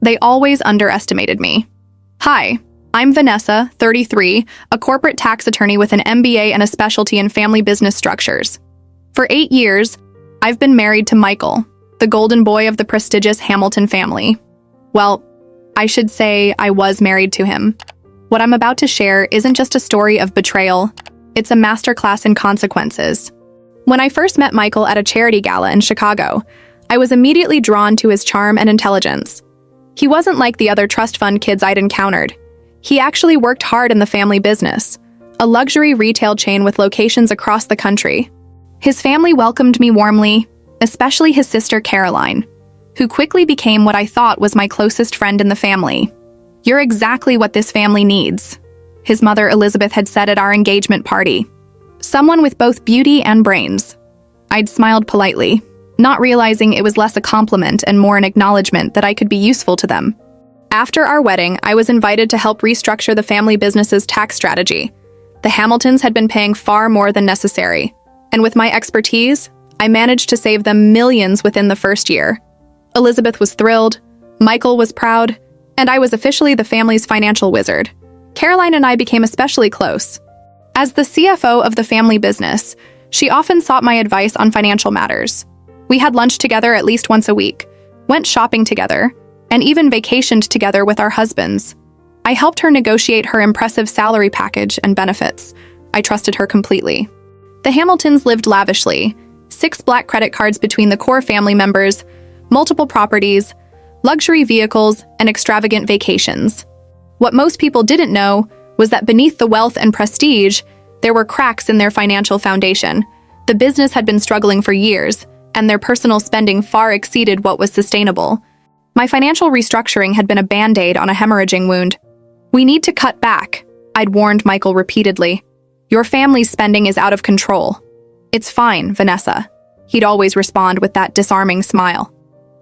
They always underestimated me. Hi, I'm Vanessa, 33, a corporate tax attorney with an MBA and a specialty in family business structures. For 8 years, I've been married to Michael, the golden boy of the prestigious Hamilton family. Well, I should say I was married to him. What I'm about to share isn't just a story of betrayal, it's a masterclass in consequences. When I first met Michael at a charity gala in Chicago, I was immediately drawn to his charm and intelligence. He wasn't like the other trust fund kids I'd encountered. He actually worked hard in the family business, a luxury retail chain with locations across the country. His family welcomed me warmly, especially his sister Caroline, who quickly became what I thought was my closest friend in the family. "You're exactly what this family needs," his mother Elizabeth had said at our engagement party. "Someone with both beauty and brains." I'd smiled politely, not realizing it was less a compliment and more an acknowledgement that I could be useful to them. After our wedding, I was invited to help restructure the family business's tax strategy. The Hamiltons had been paying far more than necessary, and with my expertise, I managed to save them millions within the first year. Elizabeth was thrilled, Michael was proud, and I was officially the family's financial wizard. Caroline and I became especially close. As the CFO of the family business, she often sought my advice on financial matters. We had lunch together at least once a week, went shopping together, and even vacationed together with our husbands. I helped her negotiate her impressive salary package and benefits. I trusted her completely. The Hamiltons lived lavishly, 6 black credit cards between the core family members, multiple properties, luxury vehicles, and extravagant vacations. What most people didn't know was that beneath the wealth and prestige, there were cracks in their financial foundation. The business had been struggling for years, and their personal spending far exceeded what was sustainable. My financial restructuring had been a band-aid on a hemorrhaging wound. "We need to cut back," I'd warned Michael repeatedly. "Your family's spending is out of control." "It's fine, Vanessa," he'd always respond with that disarming smile.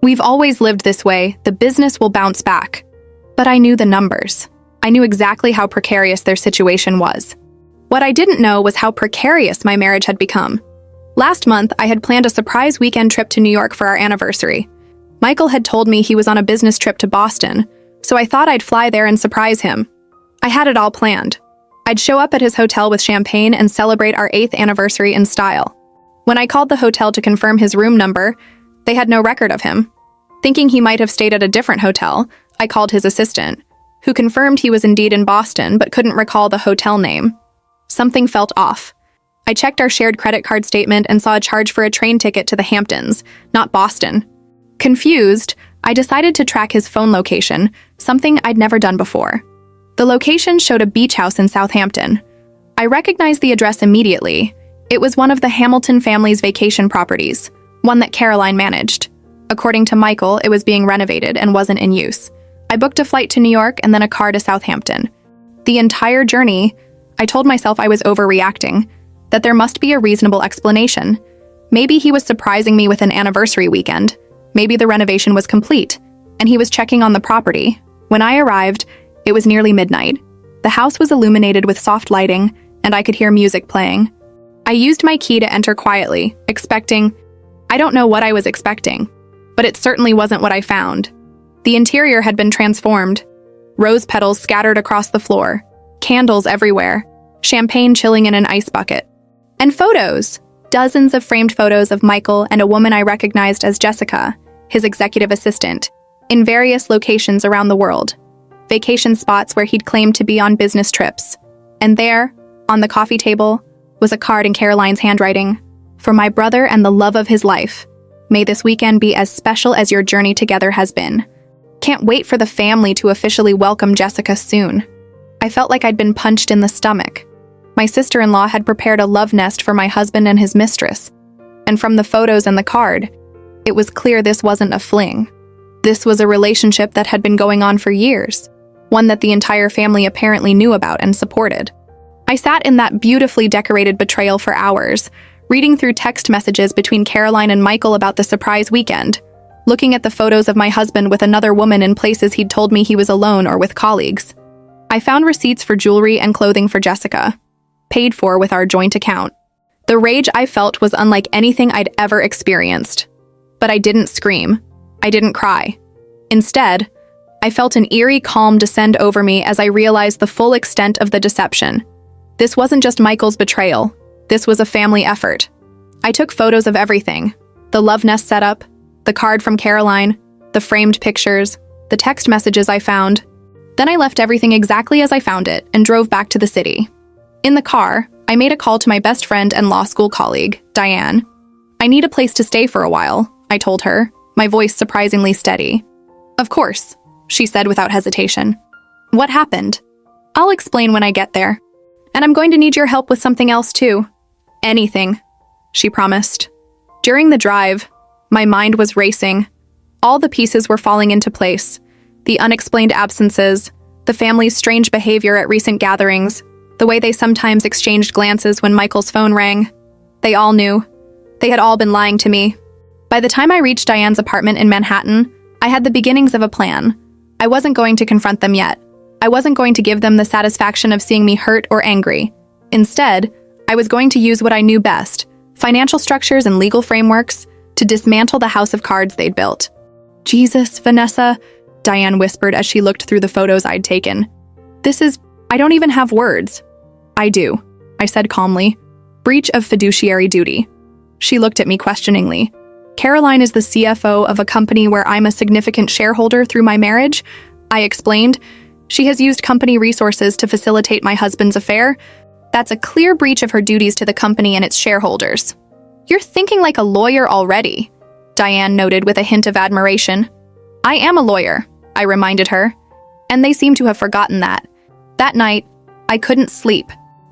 "We've always lived this way, the business will bounce back." But I knew the numbers. I knew exactly how precarious their situation was. What I didn't know was how precarious my marriage had become. Last month, I had planned a surprise weekend trip to New York for our anniversary. Michael had told me he was on a business trip to Boston, so I thought I'd fly there and surprise him. I had it all planned. I'd show up at his hotel with champagne and celebrate our 8th anniversary in style. When I called the hotel to confirm his room number, they had no record of him. Thinking he might have stayed at a different hotel, I called his assistant, who confirmed he was indeed in Boston but couldn't recall the hotel name. Something felt off. I checked our shared credit card statement and saw a charge for a train ticket to the Hamptons, not Boston. Confused, I decided to track his phone location, something I'd never done before. The location showed a beach house in Southampton. I recognized the address immediately. It was one of the Hamilton family's vacation properties, one that Caroline managed. According to Michael, it was being renovated and wasn't in use. I booked a flight to New York and then a car to Southampton. The entire journey, I told myself I was overreacting, that there must be a reasonable explanation. Maybe he was surprising me with an anniversary weekend. Maybe the renovation was complete, and he was checking on the property. When I arrived, it was nearly midnight. The house was illuminated with soft lighting, and I could hear music playing. I used my key to enter quietly, I don't know what I was expecting, but it certainly wasn't what I found. The interior had been transformed. Rose petals scattered across the floor, candles everywhere, champagne chilling in an ice bucket. And photos! Dozens of framed photos of Michael and a woman I recognized as Jessica, his executive assistant, in various locations around the world. Vacation spots where he'd claimed to be on business trips. And there, on the coffee table, was a card in Caroline's handwriting. "For my brother and the love of his life, may this weekend be as special as your journey together has been. Can't wait for the family to officially welcome Jessica soon." I felt like I'd been punched in the stomach. My sister-in-law had prepared a love nest for my husband and his mistress. And from the photos and the card, it was clear this wasn't a fling. This was a relationship that had been going on for years, one that the entire family apparently knew about and supported. I sat in that beautifully decorated betrayal for hours, reading through text messages between Caroline and Michael about the surprise weekend, looking at the photos of my husband with another woman in places he'd told me he was alone or with colleagues. I found receipts for jewelry and clothing for Jessica, paid for with our joint account. The rage I felt was unlike anything I'd ever experienced. But I didn't scream. I didn't cry. Instead, I felt an eerie calm descend over me as I realized the full extent of the deception. This wasn't just Michael's betrayal. This was a family effort. I took photos of everything: the love nest setup, the card from Caroline, the framed pictures, the text messages I found. Then I left everything exactly as I found it and drove back to the city. In the car, I made a call to my best friend and law school colleague, Diane. "I need a place to stay for a while," I told her, my voice surprisingly steady. "Of course," she said without hesitation. "What happened?" "I'll explain when I get there. And I'm going to need your help with something else too." "Anything," she promised. During the drive, my mind was racing. All the pieces were falling into place. The unexplained absences, the family's strange behavior at recent gatherings, the way they sometimes exchanged glances when Michael's phone rang. They all knew. They had all been lying to me. By the time I reached Diane's apartment in Manhattan, I had the beginnings of a plan. I wasn't going to confront them yet. I wasn't going to give them the satisfaction of seeing me hurt or angry. Instead, I was going to use what I knew best, financial structures and legal frameworks, to dismantle the house of cards they'd built. "Jesus, Vanessa," Diane whispered as she looked through the photos I'd taken. I don't even have words." "I do," I said calmly. "Breach of fiduciary duty." She looked at me questioningly. "Caroline is the CFO of a company where I'm a significant shareholder through my marriage," I explained. "She has used company resources to facilitate my husband's affair. That's a clear breach of her duties to the company and its shareholders." "You're thinking like a lawyer already," Diane noted with a hint of admiration. "I am a lawyer," I reminded her, and they seemed to have forgotten that. That night, I couldn't sleep.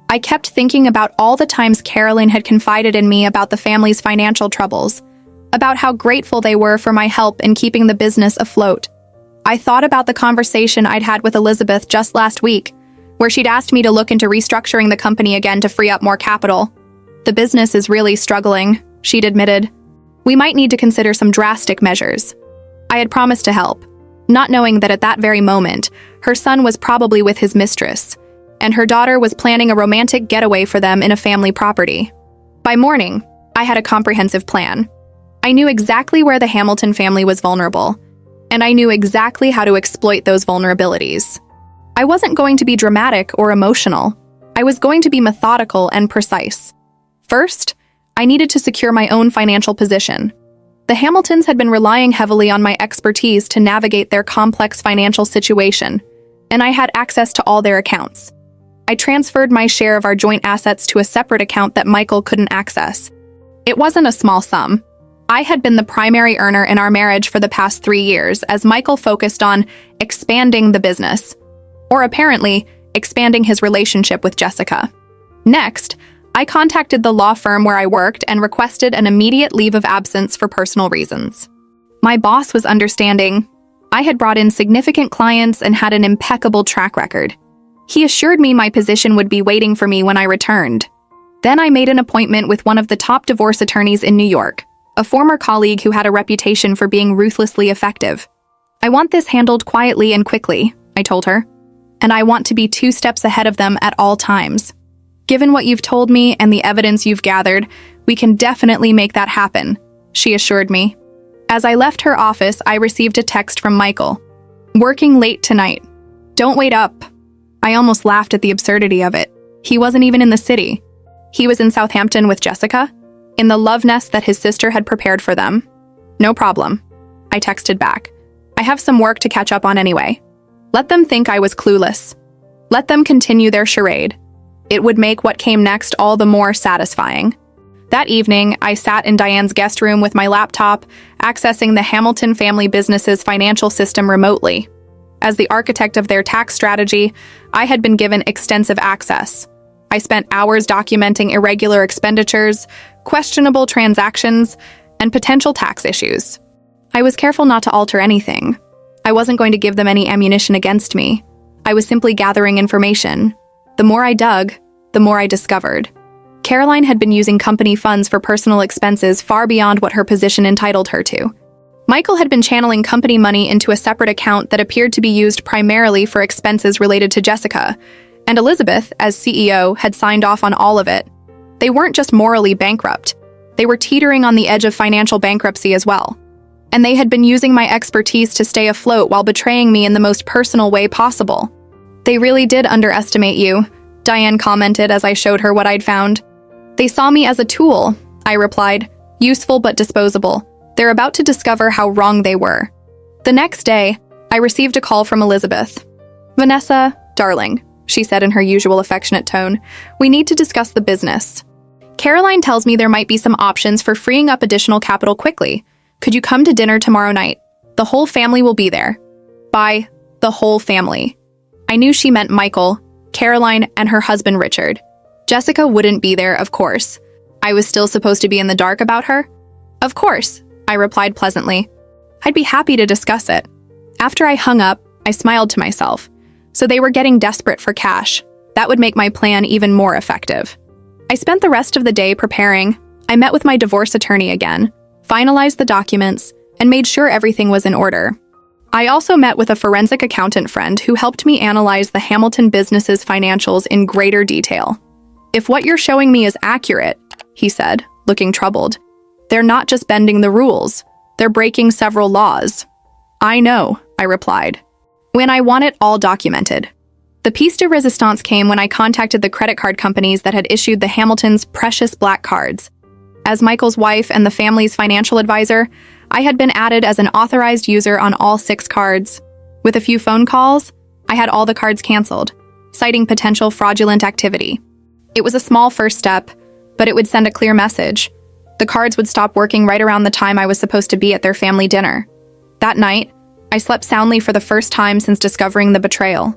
I kept thinking about all the times Caroline had confided in me about the family's financial troubles, about how grateful they were for my help in keeping the business afloat. I thought about the conversation I'd had with Elizabeth just last week, where she'd asked me to look into restructuring the company again to free up more capital. "The business is really struggling," she'd admitted. "We might need to consider some drastic measures." I had promised to help, not knowing that at that very moment, her son was probably with his mistress, and her daughter was planning a romantic getaway for them in a family property. By morning, I had a comprehensive plan. I knew exactly where the Hamilton family was vulnerable, and I knew exactly how to exploit those vulnerabilities. I wasn't going to be dramatic or emotional. I was going to be methodical and precise. First, I needed to secure my own financial position. The Hamiltons had been relying heavily on my expertise to navigate their complex financial situation, and I had access to all their accounts. I transferred my share of our joint assets to a separate account that Michael couldn't access. It wasn't a small sum. I had been the primary earner in our marriage for the past 3 years as Michael focused on expanding the business, or apparently expanding his relationship with Jessica. Next, I contacted the law firm where I worked and requested an immediate leave of absence for personal reasons. My boss was understanding. I had brought in significant clients and had an impeccable track record. He assured me my position would be waiting for me when I returned. Then I made an appointment with one of the top divorce attorneys in New York, a former colleague who had a reputation for being ruthlessly effective. "I want this handled quietly and quickly," I told her, "and I want to be 2 steps ahead of them at all times. Given what you've told me and the evidence you've gathered, we can definitely make that happen," she assured me. As I left her office, I received a text from Michael. "Working late tonight. Don't wait up." I almost laughed at the absurdity of it. He wasn't even in the city. He was in Southampton with Jessica, in the love nest that his sister had prepared for them. "No problem," I texted back. "I have some work to catch up on anyway. Let them think I was clueless. Let them continue their charade. It would make what came next all the more satisfying." That evening, I sat in Diane's guest room with my laptop, accessing the Hamilton family business's financial system remotely. As the architect of their tax strategy, I had been given extensive access. I spent hours documenting irregular expenditures, questionable transactions, and potential tax issues. I was careful not to alter anything. I wasn't going to give them any ammunition against me. I was simply gathering information. The more I dug, the more I discovered. Caroline had been using company funds for personal expenses far beyond what her position entitled her to. Michael had been channeling company money into a separate account that appeared to be used primarily for expenses related to Jessica, and Elizabeth, as CEO, had signed off on all of it. They weren't just morally bankrupt. They were teetering on the edge of financial bankruptcy as well. and they had been using my expertise to stay afloat while betraying me in the most personal way possible. They really did underestimate you, Diane commented as I showed her what I'd found. They saw me as a tool, I replied, useful but disposable. They're about to discover how wrong they were. The next day, I received a call from Elizabeth. Vanessa, darling, she said in her usual affectionate tone, we need to discuss the business. Caroline tells me there might be some options for freeing up additional capital quickly. Could you come to dinner tomorrow night? The whole family will be there. By the whole family. I knew she meant Michael, Caroline, and her husband Richard. Jessica wouldn't be there, of course. I was still supposed to be in the dark about her? Of course, I replied pleasantly. I'd be happy to discuss it. After I hung up, I smiled to myself. So they were getting desperate for cash. That would make my plan even more effective. I spent the rest of the day preparing. I met with my divorce attorney again, finalized the documents, and made sure everything was in order. I also met with a forensic accountant friend who helped me analyze the Hamilton business's financials in greater detail. If what you're showing me is accurate, he said, looking troubled, they're not just bending the rules, they're breaking several laws. I know, I replied, when I want it all documented. The piece de resistance came when I contacted the credit card companies that had issued the Hamiltons' precious black cards. As Michael's wife and the family's financial advisor, I had been added as an authorized user on all 6 cards. With a few phone calls, I had all the cards canceled, citing potential fraudulent activity. It was a small first step, but it would send a clear message. The cards would stop working right around the time I was supposed to be at their family dinner. That night, I slept soundly for the first time since discovering the betrayal.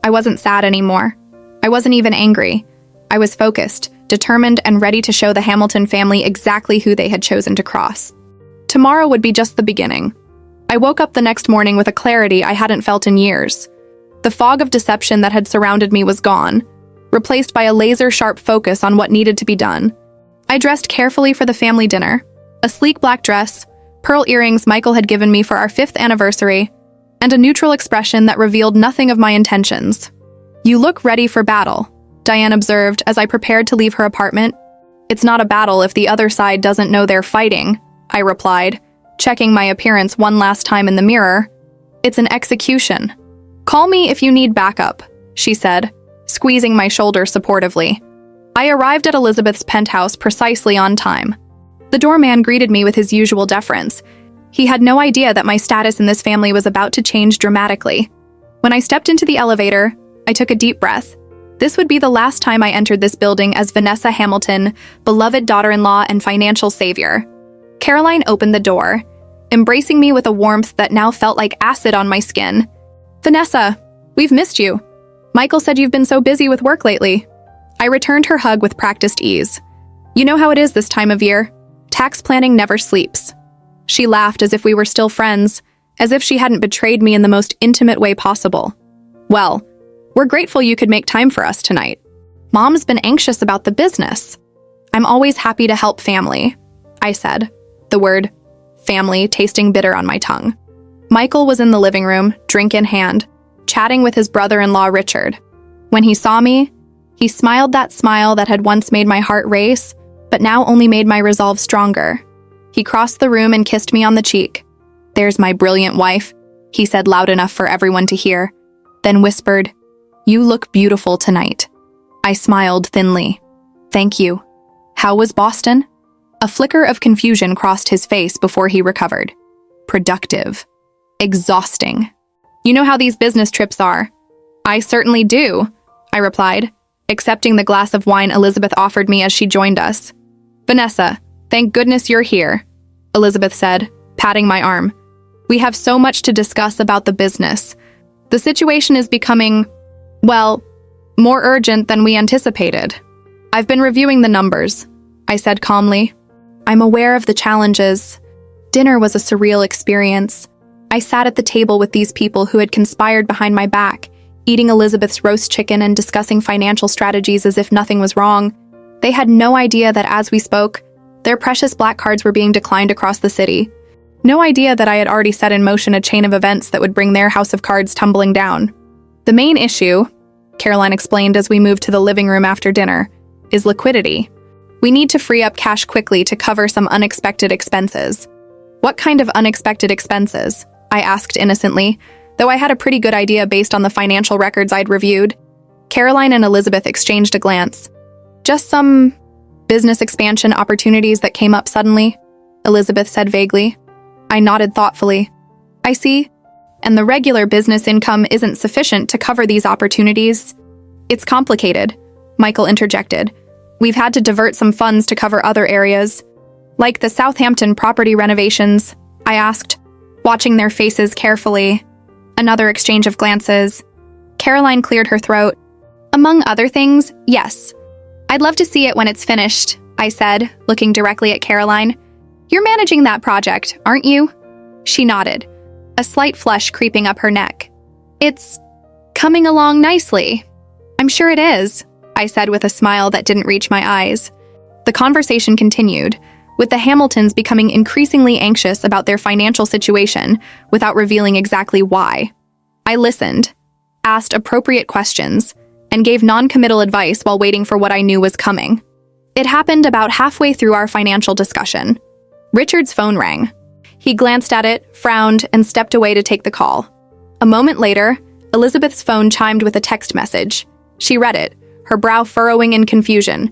I wasn't sad anymore. I wasn't even angry. I was focused, determined, and ready to show the Hamilton family exactly who they had chosen to cross. Tomorrow would be just the beginning. I woke up the next morning with a clarity I hadn't felt in years. The fog of deception that had surrounded me was gone, replaced by a laser-sharp focus on what needed to be done. I dressed carefully for the family dinner, a sleek black dress, pearl earrings Michael had given me for our 5th anniversary, and a neutral expression that revealed nothing of my intentions. You look ready for battle, Diane observed as I prepared to leave her apartment. It's not a battle if the other side doesn't know they're fighting, I replied, checking my appearance one last time in the mirror. It's an execution. Call me if you need backup, she said, squeezing my shoulder supportively. I arrived at Elizabeth's penthouse precisely on time. The doorman greeted me with his usual deference. He had no idea that my status in this family was about to change dramatically. When I stepped into the elevator, I took a deep breath. This would be the last time I entered this building as Vanessa Hamilton, beloved daughter-in-law and financial savior. Caroline opened the door, embracing me with a warmth that now felt like acid on my skin. Vanessa, we've missed you. Michael said you've been so busy with work lately. I returned her hug with practiced ease. You know how it is this time of year. Tax planning never sleeps. She laughed as if we were still friends, as if she hadn't betrayed me in the most intimate way possible. Well, we're grateful you could make time for us tonight. Mom's been anxious about the business. I'm always happy to help family, I said, the word family tasting bitter on my tongue. Michael was in the living room, drink in hand, chatting with his brother-in-law Richard. When he saw me, he smiled that smile that had once made my heart race, but now only made my resolve stronger. He crossed the room and kissed me on the cheek. There's my brilliant wife, he said loud enough for everyone to hear, then whispered, You look beautiful tonight. I smiled thinly. Thank you. How was Boston? A flicker of confusion crossed his face before he recovered. Productive. Exhausting. You know how these business trips are. I certainly do, I replied, accepting the glass of wine Elizabeth offered me as she joined us. Vanessa, thank goodness you're here, Elizabeth said, patting my arm. We have so much to discuss about the business. The situation is becoming, well, more urgent than we anticipated. I've been reviewing the numbers, I said calmly. I'm aware of the challenges. Dinner was a surreal experience. I sat at the table with these people who had conspired behind my back, eating Elizabeth's roast chicken and discussing financial strategies as if nothing was wrong. They had no idea that as we spoke, their precious black cards were being declined across the city. No idea that I had already set in motion a chain of events that would bring their house of cards tumbling down. The main issue, Caroline explained as we moved to the living room after dinner, is liquidity. We need to free up cash quickly to cover some unexpected expenses. What kind of unexpected expenses? I asked innocently, though I had a pretty good idea based on the financial records I'd reviewed. Caroline and Elizabeth exchanged a glance. Just some business expansion opportunities that came up suddenly, Elizabeth said vaguely. I nodded thoughtfully. I see. And the regular business income isn't sufficient to cover these opportunities. It's complicated, Michael interjected. We've had to divert some funds to cover other areas. Like the Southampton property renovations, I asked, watching their faces carefully. Another exchange of glances. Caroline cleared her throat. Among other things, yes. I'd love to see it when it's finished, I said, looking directly at Caroline. You're managing that project, aren't you? She nodded, a slight flush creeping up her neck. It's coming along nicely. I'm sure it is, I said with a smile that didn't reach my eyes. The conversation continued, with the Hamiltons becoming increasingly anxious about their financial situation without revealing exactly why. I listened, asked appropriate questions, and gave non-committal advice while waiting for what I knew was coming. It happened about halfway through our financial discussion. Richard's phone rang. He glanced at it, frowned, and stepped away to take the call. A moment later, Elizabeth's phone chimed with a text message. She read it, her brow furrowing in confusion.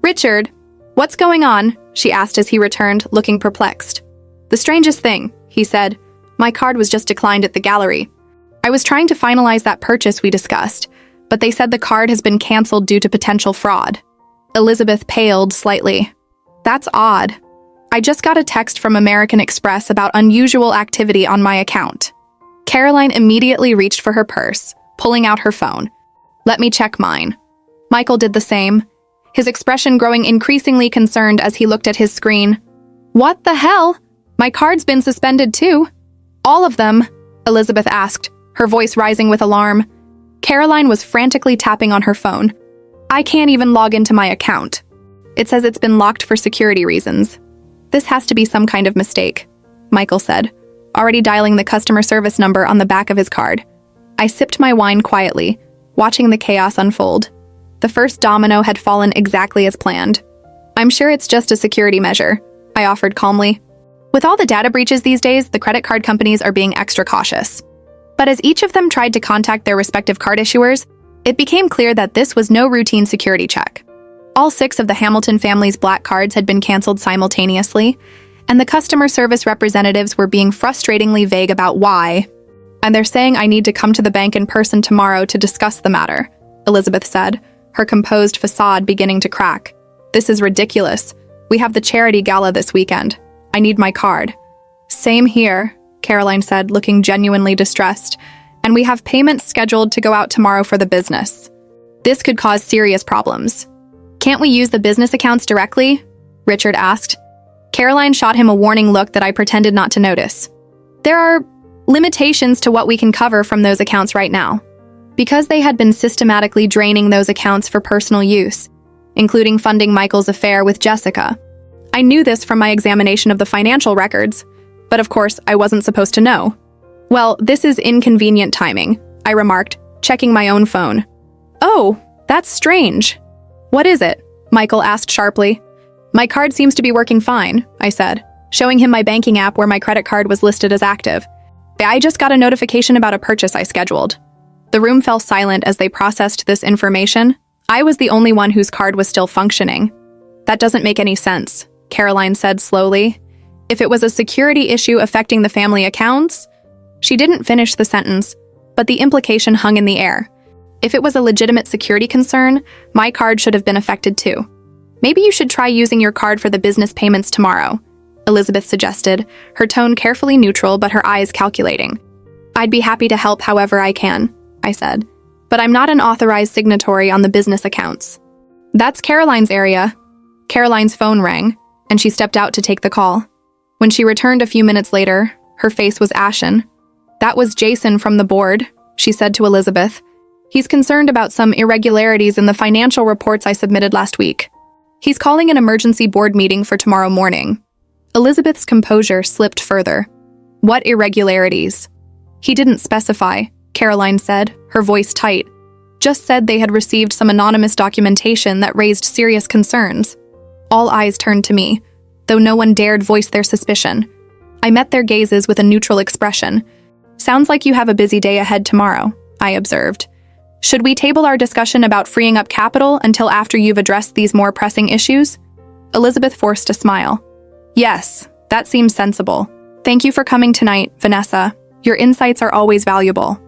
Richard, what's going on? She asked as he returned, looking perplexed. The strangest thing, he said. My card was just declined at the gallery. I was trying to finalize that purchase we discussed, but they said the card has been canceled due to potential fraud. Elizabeth paled slightly. That's odd. I just got a text from American Express about unusual activity on my account. Caroline immediately reached for her purse, pulling out her phone. Let me check mine. Michael did the same, his expression growing increasingly concerned as he looked at his screen. What the hell? My card's been suspended too. All of them? Elizabeth asked, her voice rising with alarm. Caroline was frantically tapping on her phone. I can't even log into my account. It says it's been locked for security reasons. This has to be some kind of mistake, Michael said, already dialing the customer service number on the back of his card. I sipped my wine quietly, watching the chaos unfold. The first domino had fallen exactly as planned. I'm sure it's just a security measure, I offered calmly. With all the data breaches these days, the credit card companies are being extra cautious. But as each of them tried to contact their respective card issuers, it became clear that this was no routine security check. All 6 of the Hamilton family's black cards had been canceled simultaneously, and the customer service representatives were being frustratingly vague about why. And they're saying I need to come to the bank in person tomorrow to discuss the matter, Elizabeth said, her composed facade beginning to crack. This is ridiculous. We have the charity gala this weekend. I need my card. Same here, Caroline said, looking genuinely distressed. And we have payments scheduled to go out tomorrow for the business. This could cause serious problems. Can't we use the business accounts directly? Richard asked. Caroline shot him a warning look that I pretended not to notice. There are limitations to what we can cover from those accounts right now. Because they had been systematically draining those accounts for personal use, including funding Michael's affair with Jessica. I knew this from my examination of the financial records, but of course I wasn't supposed to know. Well, this is inconvenient timing, I remarked, checking my own phone. Oh, that's strange. What is it? Michael asked sharply. My card seems to be working fine, I said, showing him my banking app where my credit card was listed as active. I just got a notification about a purchase I scheduled. The room fell silent as they processed this information. I was the only one whose card was still functioning. That doesn't make any sense, Caroline said slowly. If it was a security issue affecting the family accounts? She didn't finish the sentence, but the implication hung in the air. If it was a legitimate security concern, my card should have been affected too. Maybe you should try using your card for the business payments tomorrow, Elizabeth suggested, her tone carefully neutral but her eyes calculating. I'd be happy to help however I can, I said, but I'm not an authorized signatory on the business accounts. That's Caroline's area. Caroline's phone rang, and she stepped out to take the call. When she returned a few minutes later, her face was ashen. That was Jason from the board, she said to Elizabeth. He's concerned about some irregularities in the financial reports I submitted last week. He's calling an emergency board meeting for tomorrow morning. Elizabeth's composure slipped further. What irregularities? He didn't specify, Caroline said, her voice tight. Just said they had received some anonymous documentation that raised serious concerns. All eyes turned to me, though no one dared voice their suspicion. I met their gazes with a neutral expression. "Sounds like you have a busy day ahead tomorrow," I observed. "Should we table our discussion about freeing up capital until after you've addressed these more pressing issues?" Elizabeth forced a smile. "Yes, that seems sensible. Thank you for coming tonight, Vanessa. Your insights are always valuable."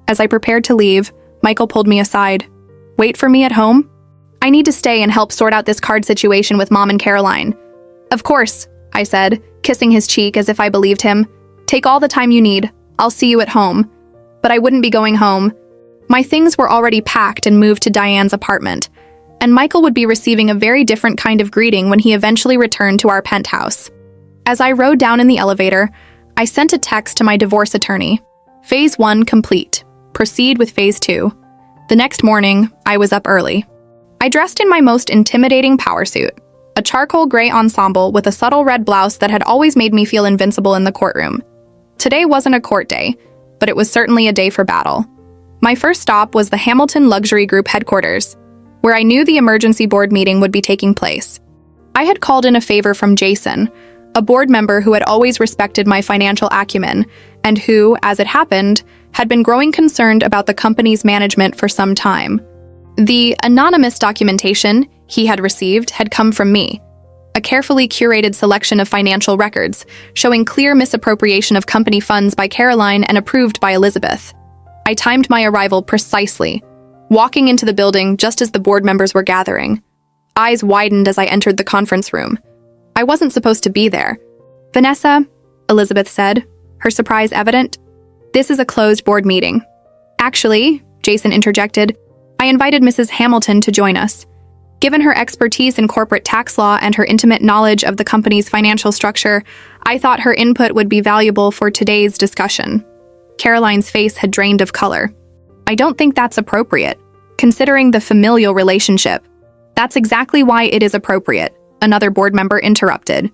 As I prepared to leave, Michael pulled me aside. "Wait for me at home? I need to stay and help sort out this card situation with Mom and Caroline." "Of course," I said, kissing his cheek as if I believed him. "Take all the time you need. I'll see you at home." But I wouldn't be going home. My things were already packed and moved to Diane's apartment, and Michael would be receiving a very different kind of greeting when he eventually returned to our penthouse. As I rode down in the elevator, I sent a text to my divorce attorney. Phase 1 complete. Proceed with Phase 2. The next morning, I was up early. I dressed in my most intimidating power suit, a charcoal gray ensemble with a subtle red blouse that had always made me feel invincible in the courtroom. Today wasn't a court day, but it was certainly a day for battle. My first stop was the Hamilton Luxury Group headquarters, where I knew the emergency board meeting would be taking place. I had called in a favor from Jason, a board member who had always respected my financial acumen, and who, as it happened, had been growing concerned about the company's management for some time. The anonymous documentation he had received had come from me, a carefully curated selection of financial records showing clear misappropriation of company funds by Caroline and approved by Elizabeth. I timed my arrival precisely, walking into the building just as the board members were gathering. Eyes widened as I entered the conference room. I wasn't supposed to be there. "Vanessa," Elizabeth said, her surprise evident, "this is a closed board meeting." "Actually," Jason interjected, "I invited Mrs. Hamilton to join us. Given her expertise in corporate tax law and her intimate knowledge of the company's financial structure, I thought her input would be valuable for today's discussion." Caroline's face had drained of color. "I don't think that's appropriate, considering the familial relationship." "That's exactly why it is appropriate," another board member interrupted.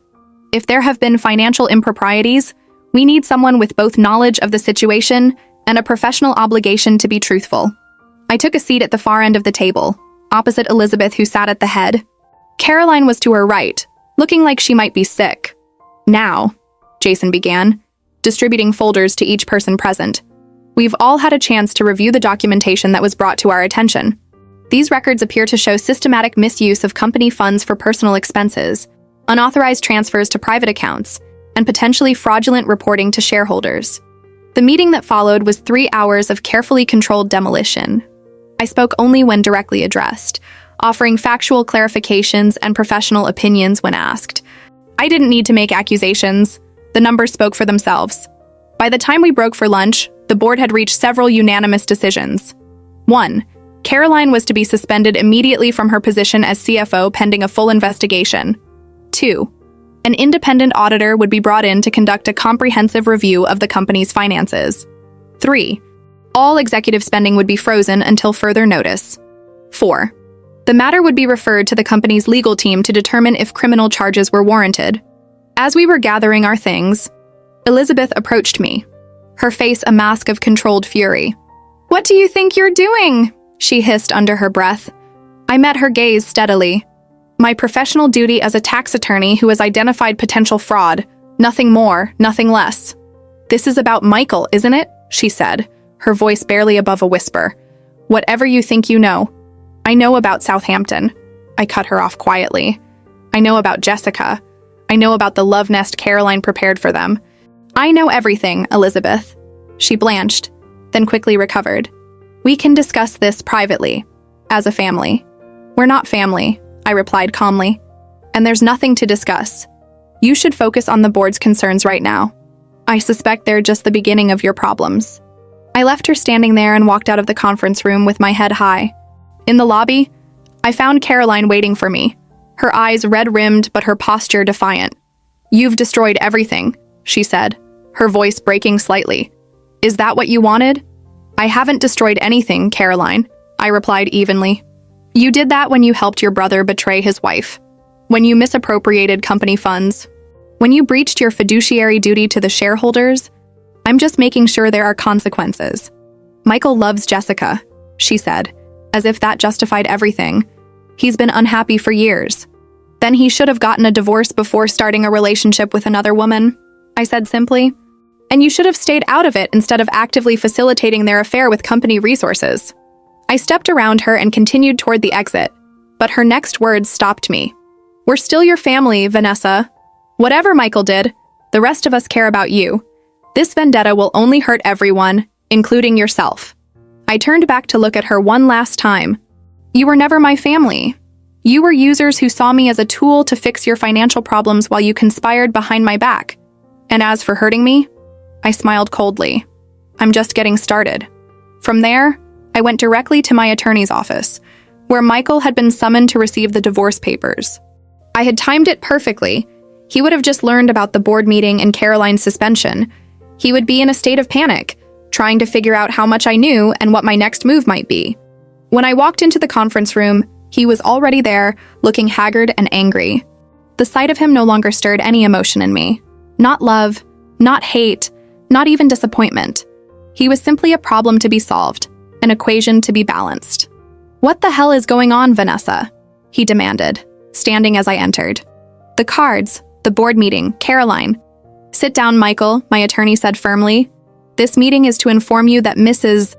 "If there have been financial improprieties, we need someone with both knowledge of the situation and a professional obligation to be truthful." I took a seat at the far end of the table, opposite Elizabeth, who sat at the head. Caroline was to her right, looking like she might be sick. "Now," Jason began, distributing folders to each person present, "we've all had a chance to review the documentation that was brought to our attention. These records appear to show systematic misuse of company funds for personal expenses, unauthorized transfers to private accounts, and potentially fraudulent reporting to shareholders." The meeting that followed was 3 hours of carefully controlled demolition. I spoke only when directly addressed, offering factual clarifications and professional opinions when asked. I didn't need to make accusations. The numbers spoke for themselves. By the time we broke for lunch, the board had reached several unanimous decisions. 1. Caroline was to be suspended immediately from her position as CFO pending a full investigation. 2. An independent auditor would be brought in to conduct a comprehensive review of the company's finances. 3. All executive spending would be frozen until further notice. 4. The matter would be referred to the company's legal team to determine if criminal charges were warranted. As we were gathering our things, Elizabeth approached me, her face a mask of controlled fury. "What do you think you're doing?" she hissed under her breath. I met her gaze steadily. "My professional duty as a tax attorney who has identified potential fraud. Nothing more, nothing less." "This is about Michael, isn't it?" she said, her voice barely above a whisper. "Whatever you think you know. I know about Southampton." I cut her off quietly. "I know about Jessica. I know about the love nest Caroline prepared for them. I know everything, Elizabeth." She blanched, then quickly recovered. "We can discuss this privately, as a family." "We're not family," I replied calmly. "And there's nothing to discuss. You should focus on the board's concerns right now. I suspect they're just the beginning of your problems." I left her standing there and walked out of the conference room with my head high. In the lobby, I found Caroline waiting for me, her eyes red-rimmed but her posture defiant. "You've destroyed everything," she said, her voice breaking slightly. "Is that what you wanted?" "I haven't destroyed anything, Caroline," I replied evenly. "You did that when you helped your brother betray his wife, when you misappropriated company funds, when you breached your fiduciary duty to the shareholders. I'm just making sure there are consequences." "Michael loves Jessica," she said, as if that justified everything. "He's been unhappy for years. Then he should have gotten a divorce before starting a relationship with another woman." I said simply. And you should have stayed out of it instead of actively facilitating their affair with company resources. I stepped around her and continued toward the exit, but her next words stopped me. We're still your family, Vanessa. Whatever Michael did, the rest of us care about you. This vendetta will only hurt everyone, including yourself. I turned back to look at her one last time. You were never my family. You were users who saw me as a tool to fix your financial problems while you conspired behind my back. And as for hurting me, I smiled coldly. I'm just getting started. From there, I went directly to my attorney's office, where Michael had been summoned to receive the divorce papers. I had timed it perfectly. He would have just learned about the board meeting and Caroline's suspension. He would be in a state of panic, trying to figure out how much I knew and what my next move might be. When I walked into the conference room, he was already there, looking haggard and angry. The sight of him no longer stirred any emotion in me. Not love, not hate, not even disappointment. He was simply a problem to be solved, an equation to be balanced. What the hell is going on, Vanessa? He demanded, standing as I entered. The cards, the board meeting, Caroline. Sit down, Michael, my attorney said firmly. This meeting is to inform you that Mrs.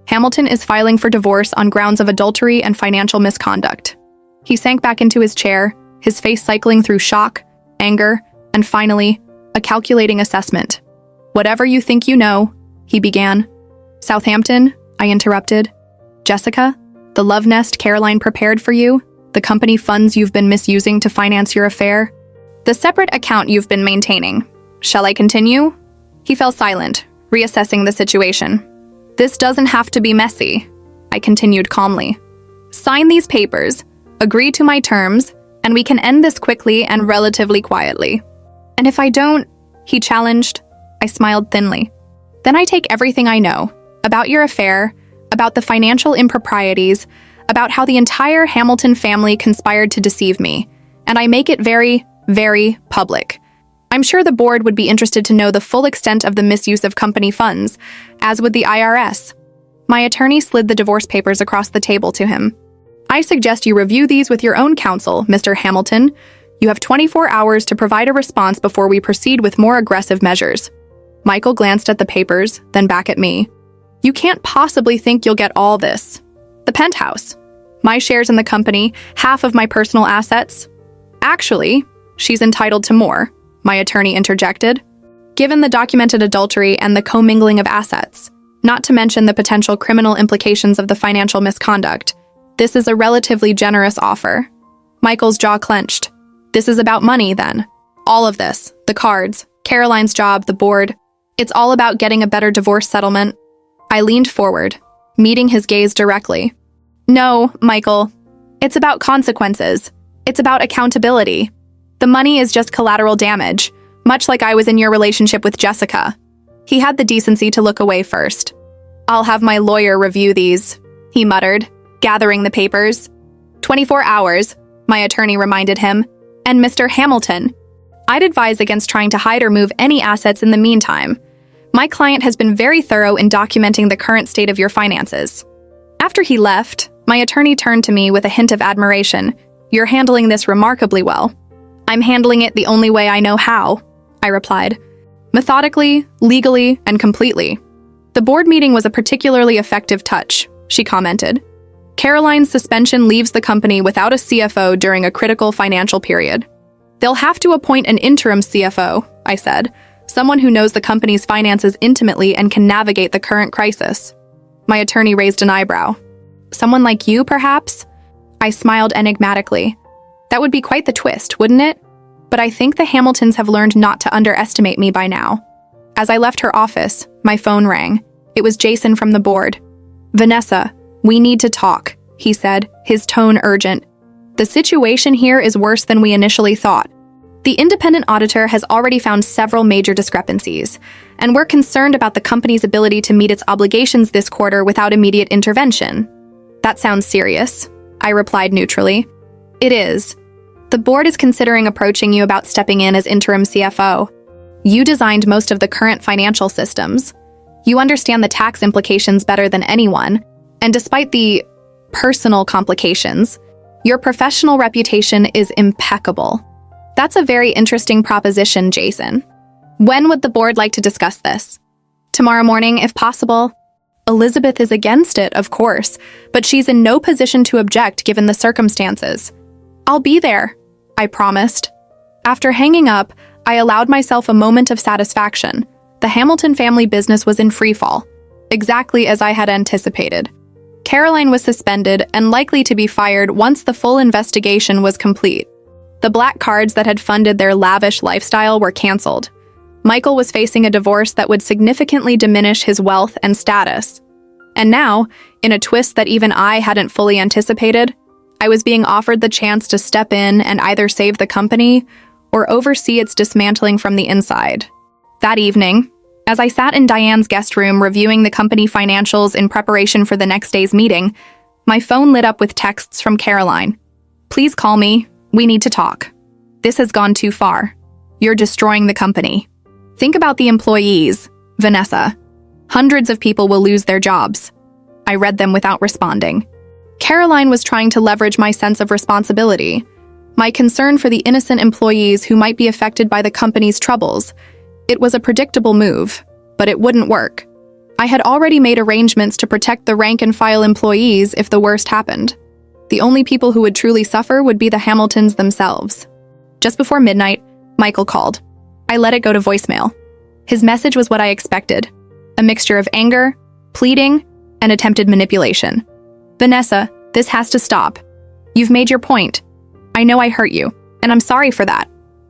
Hamilton is filing for divorce on grounds of adultery and financial misconduct. He sank back into his chair, his face cycling through shock, anger, and finally, a calculating assessment. Whatever you think you know, he began. Southampton, I interrupted. Jessica, the love nest Caroline prepared for you, the company funds you've been misusing to finance your affair, the separate account you've been maintaining. Shall I continue? He fell silent, reassessing the situation. This doesn't have to be messy, I continued calmly. Sign these papers, agree to my terms, and we can end this quickly and relatively quietly. And if I don't, he challenged. I smiled thinly. Then I take everything I know about your affair, about the financial improprieties, about how the entire Hamilton family conspired to deceive me, and I make it very, very public. I'm sure the board would be interested to know the full extent of the misuse of company funds, as would the IRS. My attorney slid the divorce papers across the table to him. I suggest you review these with your own counsel, Mr. Hamilton. You have 24 hours to provide a response before we proceed with more aggressive measures. Michael glanced at the papers, then back at me. You can't possibly think you'll get all this. The penthouse, my shares in the company, half of my personal assets. Actually, she's entitled to more, my attorney interjected. Given the documented adultery and the commingling of assets, not to mention the potential criminal implications of the financial misconduct, this is a relatively generous offer. Michael's jaw clenched. This is about money, then. All of this, the cards, Caroline's job, the board, it's all about getting a better divorce settlement. I leaned forward, meeting his gaze directly. No, Michael. It's about consequences. It's about accountability. The money is just collateral damage, much like I was in your relationship with Jessica. He had the decency to look away first. I'll have my lawyer review these, he muttered, gathering the papers. 24 hours, my attorney reminded him. And Mr. Hamilton, I'd advise against trying to hide or move any assets in the meantime. My client has been very thorough in documenting the current state of your finances. After he left, my attorney turned to me with a hint of admiration. You're handling this remarkably well. I'm handling it the only way I know how, I replied. Methodically, legally, and completely. The board meeting was a particularly effective touch, she commented. Caroline's suspension leaves the company without a CFO during a critical financial period. They'll have to appoint an interim CFO, I said, someone who knows the company's finances intimately and can navigate the current crisis. My attorney raised an eyebrow. Someone like you, perhaps? I smiled enigmatically. That would be quite the twist, wouldn't it? But I think the Hamiltons have learned not to underestimate me by now. As I left her office, my phone rang. It was Jason from the board. Vanessa, we need to talk, he said, his tone urgent. The situation here is worse than we initially thought. The independent auditor has already found several major discrepancies, and we're concerned about the company's ability to meet its obligations this quarter without immediate intervention. That sounds serious, I replied neutrally. It is. The board is considering approaching you about stepping in as interim CFO. You designed most of the current financial systems. You understand the tax implications better than anyone, and despite the personal complications, your professional reputation is impeccable. That's a very interesting proposition, Jason. When would the board like to discuss this? Tomorrow morning, if possible. Elizabeth is against it, of course, but she's in no position to object given the circumstances. I'll be there, I promised. After hanging up, I allowed myself a moment of satisfaction. The Hamilton family business was in freefall, exactly as I had anticipated. Caroline was suspended and likely to be fired once the full investigation was complete. The black cards that had funded their lavish lifestyle were canceled. Michael was facing a divorce that would significantly diminish his wealth and status. And now, in a twist that even I hadn't fully anticipated, I was being offered the chance to step in and either save the company or oversee its dismantling from the inside. That evening, as I sat in Diane's guest room reviewing the company financials in preparation for the next day's meeting, my phone lit up with texts from Caroline. Please call me. We need to talk. This has gone too far. You're destroying the company. Think about the employees, Vanessa. Hundreds of people will lose their jobs. I read them without responding. Caroline was trying to leverage my sense of responsibility, my concern for the innocent employees who might be affected by the company's troubles. It was a predictable move, but it wouldn't work. I had already made arrangements to protect the rank-and-file employees if the worst happened. The only people who would truly suffer would be the Hamiltons themselves. Just before midnight, Michael called. I let it go to voicemail. His message was what I expected, a mixture of anger, pleading, and attempted manipulation. Vanessa, this has to stop. You've made your point. I know I hurt you, and I'm sorry for that.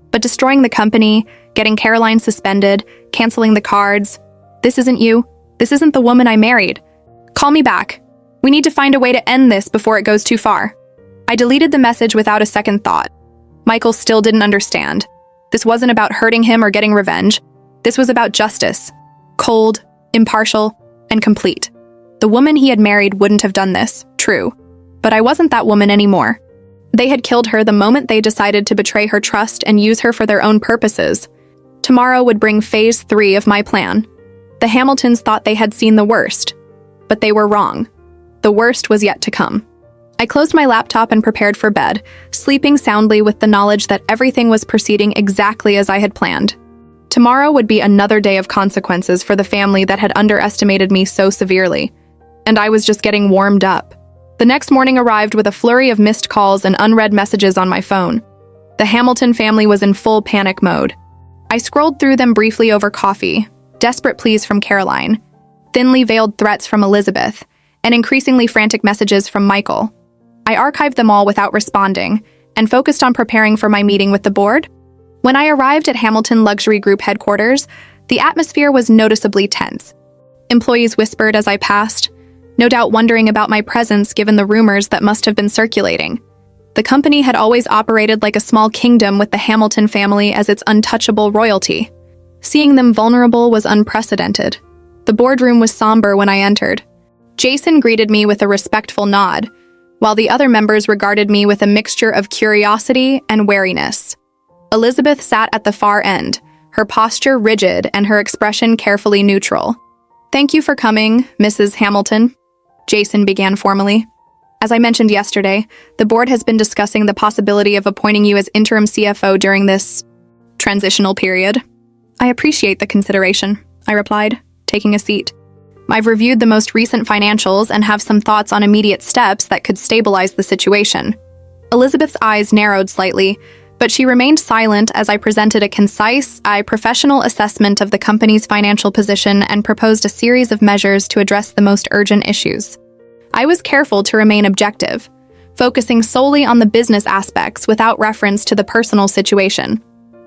But destroying the company, getting Caroline suspended, canceling the cards, this isn't you. This isn't the woman I married. Call me back. We need to find a way to end this before it goes too far. I deleted the message without a second thought. Michael still didn't understand. This wasn't about hurting him or getting revenge. This was about justice. Cold, impartial, and complete. The woman he had married wouldn't have done this, true. But I wasn't that woman anymore. They had killed her the moment they decided to betray her trust and use her for their own purposes. Tomorrow would bring phase 3 of my plan. The Hamiltons thought they had seen the worst, but they were wrong. The worst was yet to come. I closed my laptop and prepared for bed, sleeping soundly with the knowledge that everything was proceeding exactly as I had planned. Tomorrow would be another day of consequences for the family that had underestimated me so severely, and I was just getting warmed up. The next morning arrived with a flurry of missed calls and unread messages on my phone. The Hamilton family was in full panic mode. I scrolled through them briefly over coffee, desperate pleas from Caroline, thinly veiled threats from Elizabeth, and increasingly frantic messages from Michael. I archived them all without responding and focused on preparing for my meeting with the board. When I arrived at Hamilton Luxury Group headquarters, the atmosphere was noticeably tense. Employees whispered as I passed, no doubt wondering about my presence given the rumors that must have been circulating. The company had always operated like a small kingdom with the Hamilton family as its untouchable royalty. Seeing them vulnerable was unprecedented. The boardroom was somber when I entered. Jason greeted me with a respectful nod, while the other members regarded me with a mixture of curiosity and wariness. Elizabeth sat at the far end, her posture rigid and her expression carefully neutral. "Thank you for coming, Mrs. Hamilton," Jason began formally. "As I mentioned yesterday, the board has been discussing the possibility of appointing you as interim CFO during this transitional period." "I appreciate the consideration," I replied, taking a seat. "I've reviewed the most recent financials and have some thoughts on immediate steps that could stabilize the situation." Elizabeth's eyes narrowed slightly, but she remained silent as I presented a concise, professional assessment of the company's financial position and proposed a series of measures to address the most urgent issues. I was careful to remain objective, focusing solely on the business aspects without reference to the personal situation.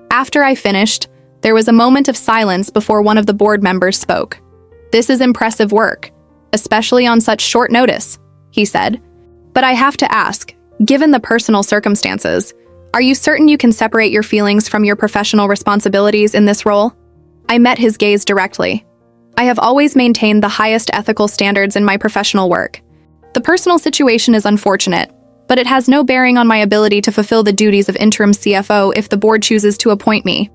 After I finished, there was a moment of silence before one of the board members spoke. "This is impressive work, especially on such short notice," he said. "But I have to ask, given the personal circumstances, are you certain you can separate your feelings from your professional responsibilities in this role?" I met his gaze directly. "I have always maintained the highest ethical standards in my professional work. The personal situation is unfortunate, but it has no bearing on my ability to fulfill the duties of interim CFO if the board chooses to appoint me."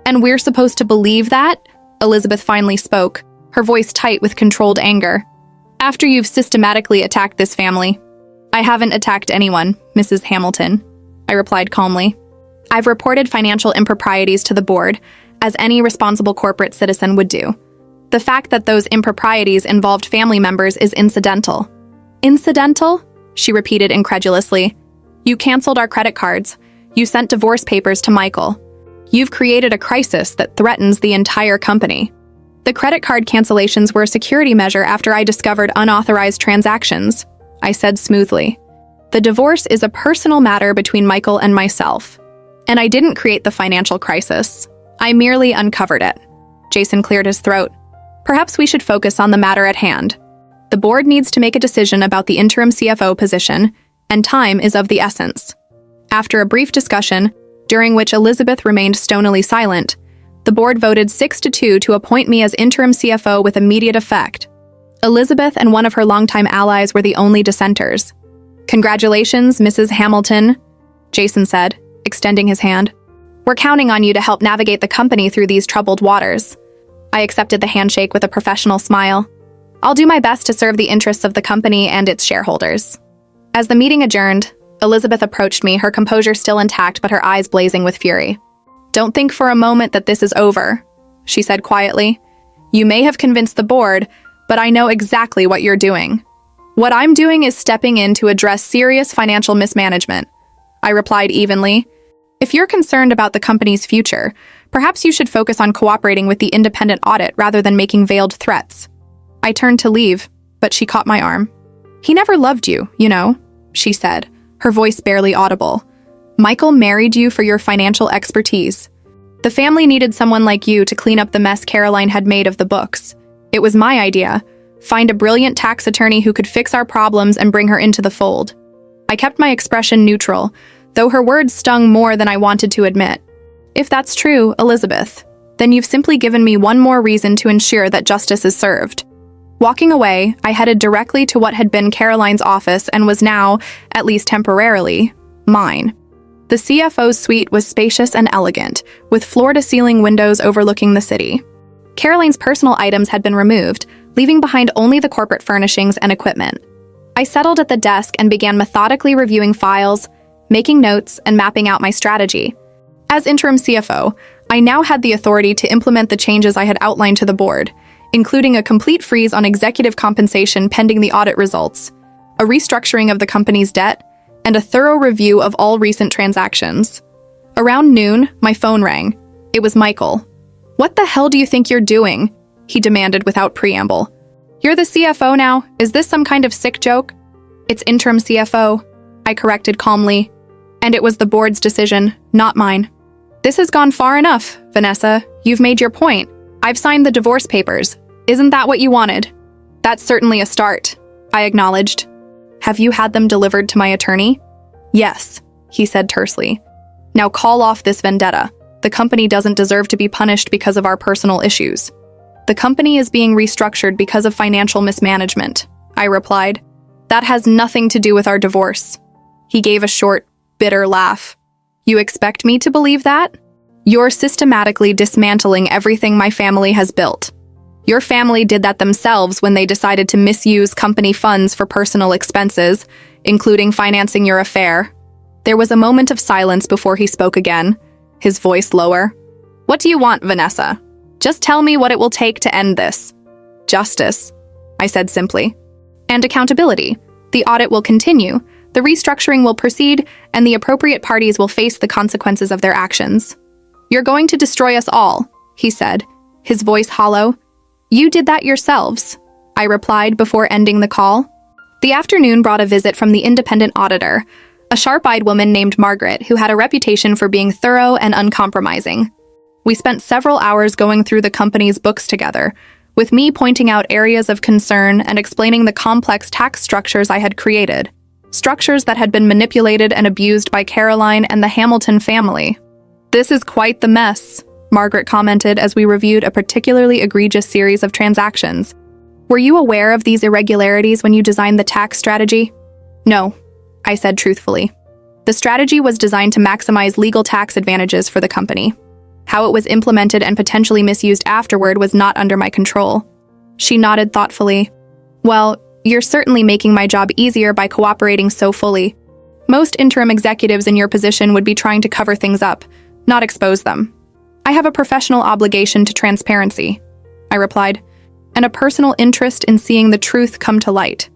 "And we're supposed to believe that?" Elizabeth finally spoke, her voice tight with controlled anger. "After you've systematically attacked this family." "I haven't attacked anyone, Mrs. Hamilton," I replied calmly. "I've reported financial improprieties to the board, as any responsible corporate citizen would do. The fact that those improprieties involved family members is incidental. Incidental? She repeated incredulously. You canceled our credit cards. You sent divorce papers to Michael. You've created a crisis that threatens the entire company. The credit card cancellations were a security measure after I discovered unauthorized transactions, I said smoothly. The divorce is a personal matter between Michael and myself. And I didn't create the financial crisis. I merely uncovered it. Jason cleared his throat. Perhaps we should focus on the matter at hand. The board needs to make a decision about the interim CFO position, and time is of the essence. After a brief discussion, during which Elizabeth remained stonily silent, the board voted 6-2 to appoint me as interim CFO with immediate effect. Elizabeth and one of her longtime allies were the only dissenters. Congratulations, Mrs. Hamilton, Jason said, extending his hand. We're counting on you to help navigate the company through these troubled waters. I accepted the handshake with a professional smile. I'll do my best to serve the interests of the company and its shareholders. As the meeting adjourned, Elizabeth approached me, her composure still intact but her eyes blazing with fury. Don't think for a moment that this is over, she said quietly. You may have convinced the board, but I know exactly what you're doing. What I'm doing is stepping in to address serious financial mismanagement, I replied evenly. If you're concerned about the company's future, perhaps you should focus on cooperating with the independent audit rather than making veiled threats. I turned to leave, but she caught my arm. He never loved you, you know, she said, her voice barely audible. Michael married you for your financial expertise. The family needed someone like you to clean up the mess Caroline had made of the books. It was my idea. Find a brilliant tax attorney who could fix our problems and bring her into the fold. I kept my expression neutral, though her words stung more than I wanted to admit. If that's true, Elizabeth, then you've simply given me one more reason to ensure that justice is served. Walking away, I headed directly to what had been Caroline's office and was now, at least temporarily, mine. The CFO's suite was spacious and elegant, with floor-to-ceiling windows overlooking the city. Caroline's personal items had been removed, leaving behind only the corporate furnishings and equipment. I settled at the desk and began methodically reviewing files, making notes, and mapping out my strategy. As interim CFO, I now had the authority to implement the changes I had outlined to the board, including a complete freeze on executive compensation pending the audit results, a restructuring of the company's debt, and a thorough review of all recent transactions. Around noon, my phone rang. It was Michael. What the hell do you think you're doing? He demanded without preamble. You're the CFO now? Is this some kind of sick joke? It's interim CFO, I corrected calmly. And it was the board's decision, not mine. This has gone far enough, Vanessa. You've made your point. I've signed the divorce papers. Isn't that what you wanted? That's certainly a start, I acknowledged. Have you had them delivered to my attorney? Yes, he said tersely. Now call off this vendetta. The company doesn't deserve to be punished because of our personal issues. The company is being restructured because of financial mismanagement, I replied. That has nothing to do with our divorce. He gave a short, bitter laugh. You expect me to believe that? You're systematically dismantling everything my family has built. Your family did that themselves when they decided to misuse company funds for personal expenses, including financing your affair. There was a moment of silence before he spoke again, his voice lower. What do you want, Vanessa? Just tell me what it will take to end this. Justice, I said simply. And accountability. The audit will continue, the restructuring will proceed, and the appropriate parties will face the consequences of their actions. You're going to destroy us all, he said, his voice hollow. You did that yourselves, I replied before ending the call. The afternoon brought a visit from the independent auditor, a sharp-eyed woman named Margaret who had a reputation for being thorough and uncompromising. We spent several hours going through the company's books together, with me pointing out areas of concern and explaining the complex tax structures I had created, structures that had been manipulated and abused by Caroline and the Hamilton family. This is quite the mess, Margaret commented as we reviewed a particularly egregious series of transactions. Were you aware of these irregularities when you designed the tax strategy? No, I said truthfully. The strategy was designed to maximize legal tax advantages for the company. How it was implemented and potentially misused afterward was not under my control. She nodded thoughtfully. Well, you're certainly making my job easier by cooperating so fully. Most interim executives in your position would be trying to cover things up, not expose them. I have a professional obligation to transparency, I replied, and a personal interest in seeing the truth come to light.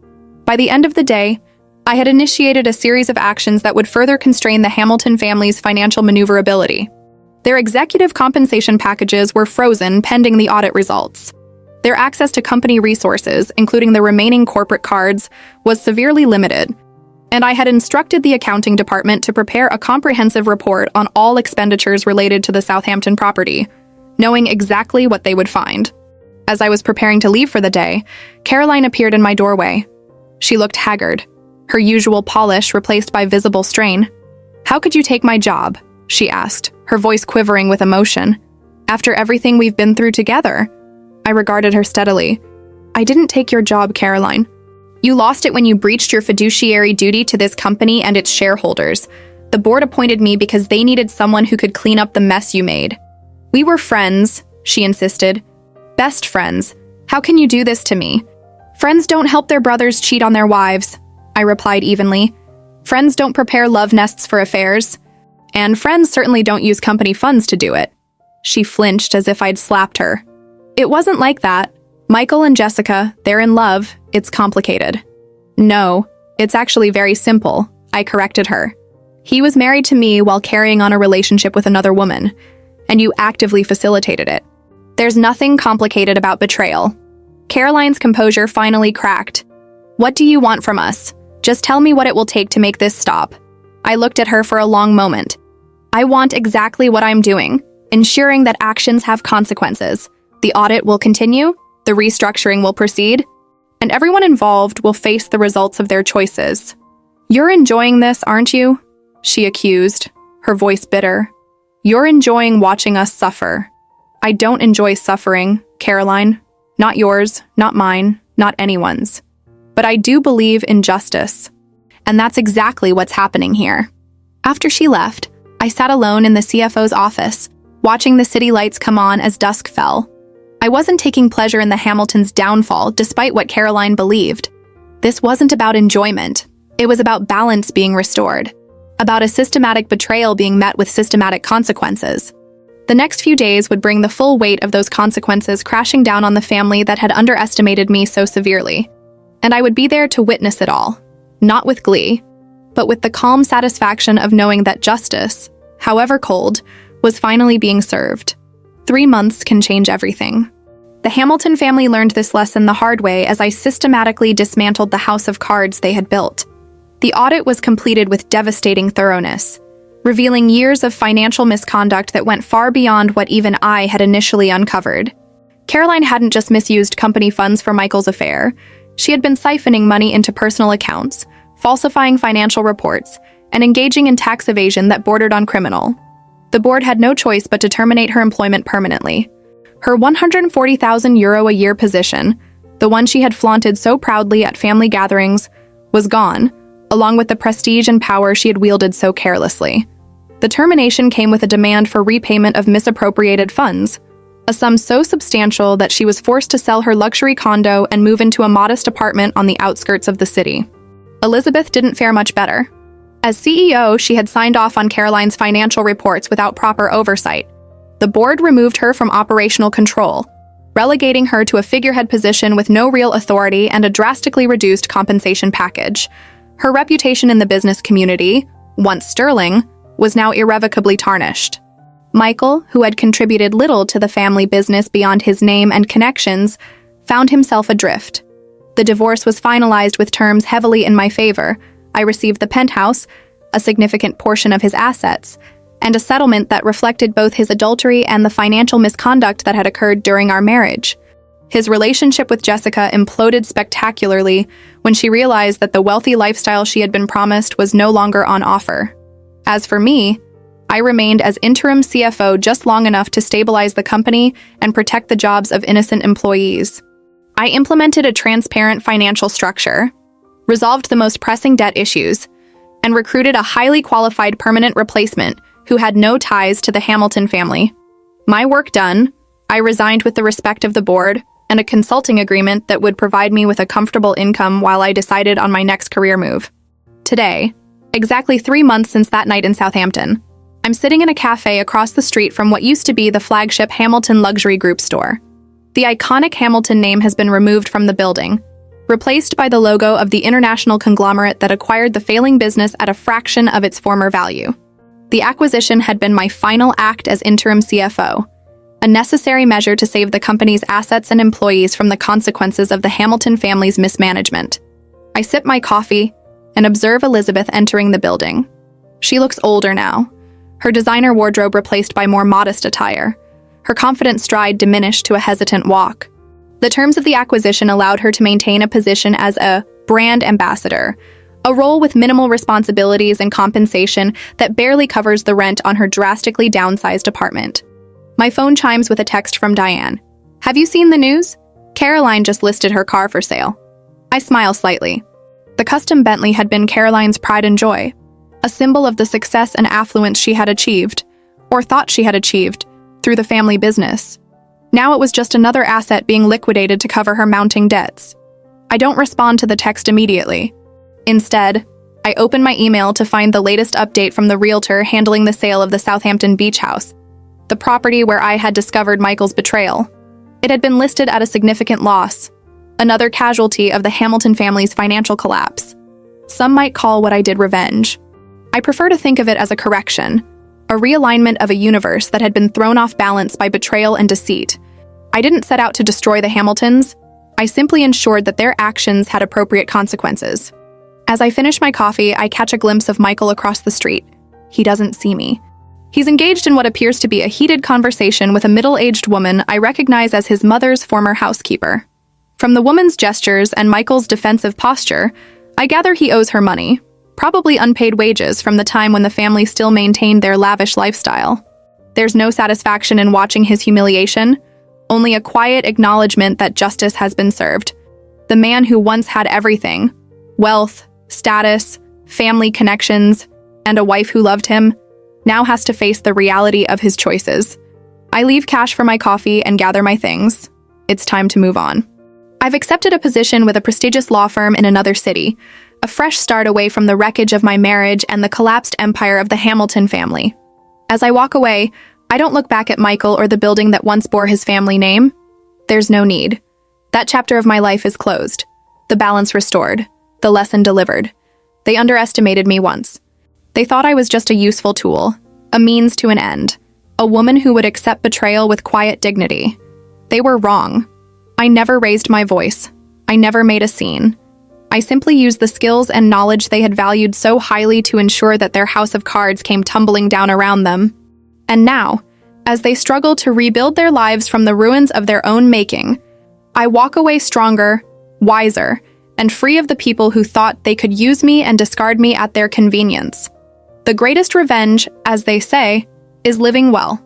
By the end of the day, I had initiated a series of actions that would further constrain the Hamilton family's financial maneuverability. Their executive compensation packages were frozen pending the audit results. Their access to company resources, including the remaining corporate cards, was severely limited, and I had instructed the accounting department to prepare a comprehensive report on all expenditures related to the Southampton property, knowing exactly what they would find. As I was preparing to leave for the day, Caroline appeared in my doorway. She looked haggard, her usual polish replaced by visible strain. "How could you take my job?" she asked, her voice quivering with emotion. "After everything we've been through together." I regarded her steadily. "I didn't take your job, Caroline. You lost it when you breached your fiduciary duty to this company and its shareholders. The board appointed me because they needed someone who could clean up the mess you made." "We were friends," she insisted. "Best friends. How can you do this to me?" "Friends don't help their brothers cheat on their wives," I replied evenly. "Friends don't prepare love nests for affairs. And friends certainly don't use company funds to do it." She flinched as if I'd slapped her. "It wasn't like that. Michael and Jessica, they're in love. It's complicated." "No, it's actually very simple," I corrected her. "He was married to me while carrying on a relationship with another woman, and you actively facilitated it. There's nothing complicated about betrayal." Caroline's composure finally cracked. "What do you want from us? Just tell me what it will take to make this stop." I looked at her for a long moment. "I want exactly what I'm doing, ensuring that actions have consequences. The audit will continue, the restructuring will proceed, and everyone involved will face the results of their choices." "You're enjoying this, aren't you?" she accused, her voice bitter. "You're enjoying watching us suffer." "I don't enjoy suffering, Caroline. Not yours, not mine, not anyone's. But I do believe in justice. And that's exactly what's happening here." After she left, I sat alone in the CFO's office, watching the city lights come on as dusk fell. I wasn't taking pleasure in the Hamiltons' downfall, despite what Caroline believed. This wasn't about enjoyment. It was about balance being restored, about a systematic betrayal being met with systematic consequences. The next few days would bring the full weight of those consequences crashing down on the family that had underestimated me so severely. And I would be there to witness it all, not with glee, but with the calm satisfaction of knowing that justice, however cold, was finally being served. 3 months can change everything. The Hamilton family learned this lesson the hard way as I systematically dismantled the house of cards they had built. The audit was completed with devastating thoroughness, revealing years of financial misconduct that went far beyond what even I had initially uncovered. Caroline hadn't just misused company funds for Michael's affair. She had been siphoning money into personal accounts, falsifying financial reports, and engaging in tax evasion that bordered on criminal. The board had no choice but to terminate her employment permanently. Her €140,000 a year position, the one she had flaunted so proudly at family gatherings, was gone, along with the prestige and power she had wielded so carelessly. The termination came with a demand for repayment of misappropriated funds, a sum so substantial that she was forced to sell her luxury condo and move into a modest apartment on the outskirts of the city. Elizabeth didn't fare much better. As CEO, she had signed off on Caroline's financial reports without proper oversight. The board removed her from operational control, relegating her to a figurehead position with no real authority and a drastically reduced compensation package. Her reputation in the business community, once sterling, was now irrevocably tarnished. Michael, who had contributed little to the family business beyond his name and connections, found himself adrift. The divorce was finalized with terms heavily in my favor. I received the penthouse, a significant portion of his assets, and a settlement that reflected both his adultery and the financial misconduct that had occurred during our marriage. His relationship with Jessica imploded spectacularly when she realized that the wealthy lifestyle she had been promised was no longer on offer. As for me, I remained as interim CFO just long enough to stabilize the company and protect the jobs of innocent employees. I implemented a transparent financial structure, resolved the most pressing debt issues, and recruited a highly qualified permanent replacement who had no ties to the Hamilton family. My work done, I resigned with the respect of the board and a consulting agreement that would provide me with a comfortable income while I decided on my next career move. Today, exactly 3 months since that night in Southampton, I'm sitting in a cafe across the street from what used to be the flagship Hamilton Luxury Group store. The iconic Hamilton name has been removed from the building, replaced by the logo of the international conglomerate that acquired the failing business at a fraction of its former value. The acquisition had been my final act as interim CFO, a necessary measure to save the company's assets and employees from the consequences of the Hamilton family's mismanagement. I sip my coffee and observe Elizabeth entering the building. She looks older now, her designer wardrobe replaced by more modest attire, her confident stride diminished to a hesitant walk. The terms of the acquisition allowed her to maintain a position as a brand ambassador, a role with minimal responsibilities and compensation that barely covers the rent on her drastically downsized apartment. My phone chimes with a text from Diane. "Have you seen the news? Caroline just listed her car for sale." I smile slightly. The custom Bentley had been Caroline's pride and joy, a symbol of the success and affluence she had achieved, or thought she had achieved, through the family business. Now it was just another asset being liquidated to cover her mounting debts. I don't respond to the text immediately. Instead, I open my email to find the latest update from the realtor handling the sale of the Southampton beach house, the property where I had discovered Michael's betrayal. It had been listed at a significant loss, another casualty of the Hamilton family's financial collapse. Some might call what I did revenge. I prefer to think of it as a correction, a realignment of a universe that had been thrown off balance by betrayal and deceit. I didn't set out to destroy the Hamiltons. I simply ensured that their actions had appropriate consequences. As I finish my coffee, I catch a glimpse of Michael across the street. He doesn't see me. He's engaged in what appears to be a heated conversation with a middle-aged woman I recognize as his mother's former housekeeper. From the woman's gestures and Michael's defensive posture, I gather he owes her money, probably unpaid wages from the time when the family still maintained their lavish lifestyle. There's no satisfaction in watching his humiliation, only a quiet acknowledgement that justice has been served. The man who once had everything, wealth, status, family connections, and a wife who loved him, now has to face the reality of his choices. I leave cash for my coffee and gather my things. It's time to move on. I've accepted a position with a prestigious law firm in another city, a fresh start away from the wreckage of my marriage and the collapsed empire of the Hamilton family. As I walk away, I don't look back at Michael or the building that once bore his family name. There's no need. That chapter of my life is closed, the balance restored, the lesson delivered. They underestimated me once. They thought I was just a useful tool, a means to an end, a woman who would accept betrayal with quiet dignity. They were wrong. I never raised my voice. I never made a scene. I simply used the skills and knowledge they had valued so highly to ensure that their house of cards came tumbling down around them. And now, as they struggle to rebuild their lives from the ruins of their own making, I walk away stronger, wiser, and free of the people who thought they could use me and discard me at their convenience. The greatest revenge, as they say, is living well.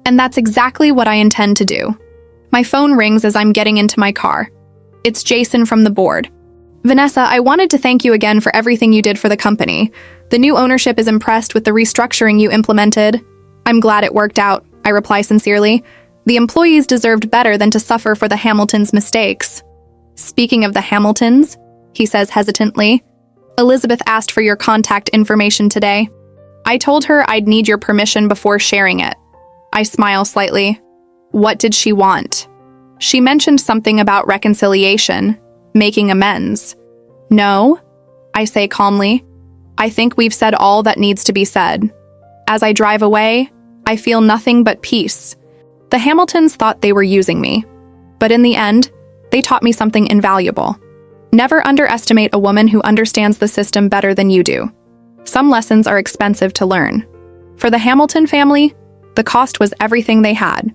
And that's exactly what I intend to do. My phone rings as I'm getting into my car. It's Jason from the board. "Vanessa, I wanted to thank you again for everything you did for the company. The new ownership is impressed with the restructuring you implemented." "I'm glad it worked out," I reply sincerely. "The employees deserved better than to suffer for the Hamiltons' mistakes." "Speaking of the Hamiltons," he says hesitantly, "Elizabeth asked for your contact information today. I told her I'd need your permission before sharing it." I smile slightly. What did she want? She mentioned something about reconciliation, making amends. "No," I say calmly. "I think we've said all that needs to be said." As I drive away, I feel nothing but peace. The Hamiltons thought they were using me, but in the end, they taught me something invaluable. Never underestimate a woman who understands the system better than you do. Some lessons are expensive to learn. For the Hamilton family, the cost was everything they had.